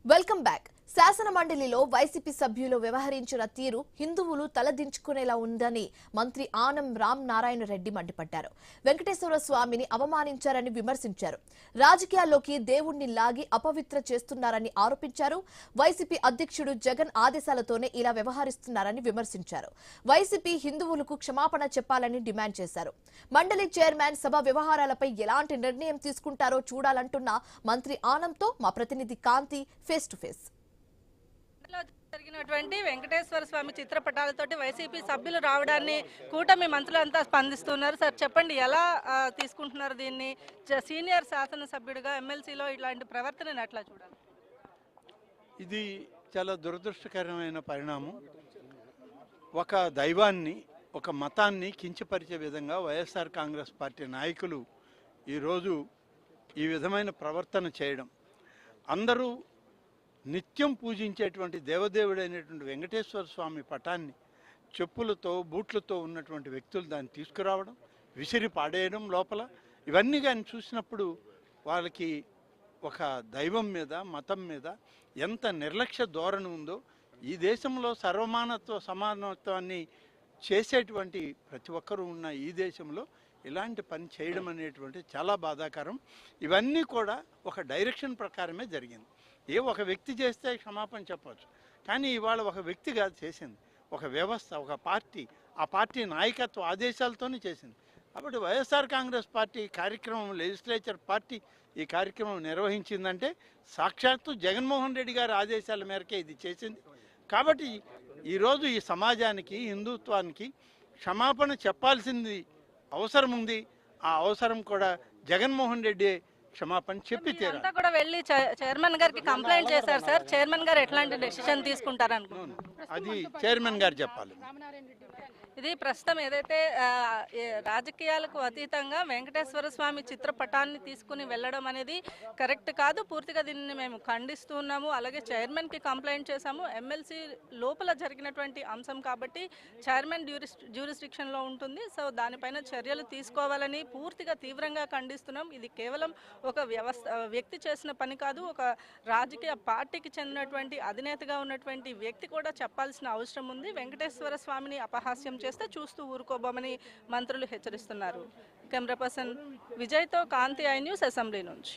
Welcome back. శాసన మండలిలో YCP సభ్యులు వ్యవహరించిన తీరు హిందువులు తలదించుకునేలా ఉందని మంత్రి ఆనం రామ్ నారాయణ రెడ్డి మండిపడ్డారు. వెంకటేశ్వర స్వామిని అవమానించారని విమర్శించారు. రాజకీయాల్లోకి దేవుణ్ణి లాగి అపవిత్ర చేస్తున్నారని ఆరోపించారు. వైసీపీ అధ్యక్షుడు జగన్ ఆదేశాలతోనే ఇలా వ్యవహరిస్తున్నారని విమర్శించారు. వైసీపీ హిందువులకు క్షమాపణ చెప్పాలని డిమాండ్ చేశారు. మండలి చైర్మన్ సభ వ్యవహారాలపై ఎలాంటి నిర్ణయం తీసుకుంటారో చూడాలంటున్న మంత్రి ఆనంతో మా ప్రతినిధి కాంతి ఫేస్ టు ఫేస్. జరిగినటువంటి వెంకటేశ్వర స్వామి చిత్రపటాలతోటి వైసీపీ సభ్యులు రావడాన్ని కూటమి మంత్రులంతా స్పందిస్తున్నారు. సార్ చెప్పండి, ఎలా తీసుకుంటున్నారు దీన్ని? సీనియర్ శాసనసభ్యుడిగా ఎమ్మెల్సీలో ఇలాంటి ప్రవర్తనను ఎట్లా చూడాలి? ఇది చాలా దురదృష్టకరమైన పరిణామం. ఒక దైవాన్ని, ఒక మతాన్ని కించపరిచే విధంగా వైఎస్ఆర్ కాంగ్రెస్ పార్టీ నాయకులు ఈరోజు ఈ విధమైన ప్రవర్తన చేయడం, అందరూ నిత్యం పూజించేటువంటి దేవదేవుడైనటువంటి వెంకటేశ్వర స్వామి పటాన్ని చెప్పులతో బూట్లతో ఉన్నటువంటి వ్యక్తులు దాన్ని తీసుకురావడం, విసిరి పాడేయడం లోపల, ఇవన్నీ కానీ చూసినప్పుడు వాళ్ళకి ఒక దైవం మీద, మతం మీద ఎంత నిర్లక్ష్య ధోరణి ఉందో, ఈ దేశంలో సర్వమానత్వ సమానత్వాన్ని చేసేటువంటి ప్రతి ఒక్కరూ ఉన్న ఈ దేశంలో ఇలాంటి పని చేయడం అనేటువంటి చాలా బాధాకరం. ఇవన్నీ కూడా ఒక డైరెక్షన్ ప్రకారమే జరిగింది. ఒక వ్యక్తి చేస్తే క్షమాపణ చెప్పవచ్చు, కానీ ఇవాళ ఒక వ్యక్తి కాదు చేసింది, ఒక వ్యవస్థ, ఒక పార్టీ, ఆ పార్టీ నాయకత్వ ఆదేశాలతోనే చేసింది. కాబట్టి వైఎస్ఆర్ కాంగ్రెస్ పార్టీ కార్యక్రమం, లెజిస్లేచర్ పార్టీ ఈ కార్యక్రమం నిర్వహించిందంటే సాక్షాత్తు జగన్మోహన్ రెడ్డి గారి ఆదేశాల మేరకే ఇది చేసింది. కాబట్టి ఈరోజు ఈ సమాజానికి, హిందుత్వానికి క్షమాపణ చెప్పాల్సింది అవసరం ఉంది. ఆ అవసరం కూడా జగన్మోహన్ రెడ్డి క్షమాపణ చెప్పి తీరాలి. కూడా వెళ్ళి చైర్మన్ గారికి కంప్లైంట్ చేశారు సార్. చైర్మన్ గారు ఎట్లాంటి డెసిషన్ తీసుకుంటారనుకుంటున్నారు? అది చైర్మన్ గారు చెప్పాలి. ఇది ప్రస్తుతం ఏదైతే రాజకీయాలకు అతీతంగా వెంకటేశ్వర స్వామి చిత్రపటాన్ని తీసుకుని వెళ్ళడం అనేది కరెక్ట్ కాదు. పూర్తిగా దీన్ని మేము ఖండిస్తున్నాము. అలాగే చైర్మన్కి కంప్లైంట్ చేశాము. ఎమ్మెల్సీ లోపల జరిగినటువంటి అంశం కాబట్టి చైర్మన్ జ్యూరిస్డిక్షన్లో ఉంటుంది. సో దానిపైన చర్యలు తీసుకోవాలని పూర్తిగా తీవ్రంగా ఖండిస్తున్నాం. ఇది కేవలం ఒక వ్యక్తి చేసిన పని కాదు. ఒక రాజకీయ పార్టీకి చెందినటువంటి అధినేతగా ఉన్నటువంటి వ్యక్తి కూడా చెప్పాల్సిన అవసరం ఉంది. వెంకటేశ్వర స్వామిని అపహాస్యం చేస్తే చూస్తూ ఊరుకోబోమని మంత్రులు హెచ్చరిస్తున్నారు. కెమెరా పర్సన్ విజయ్తో కాంతి, ఐ న్యూస్, అసెంబ్లీ నుంచి.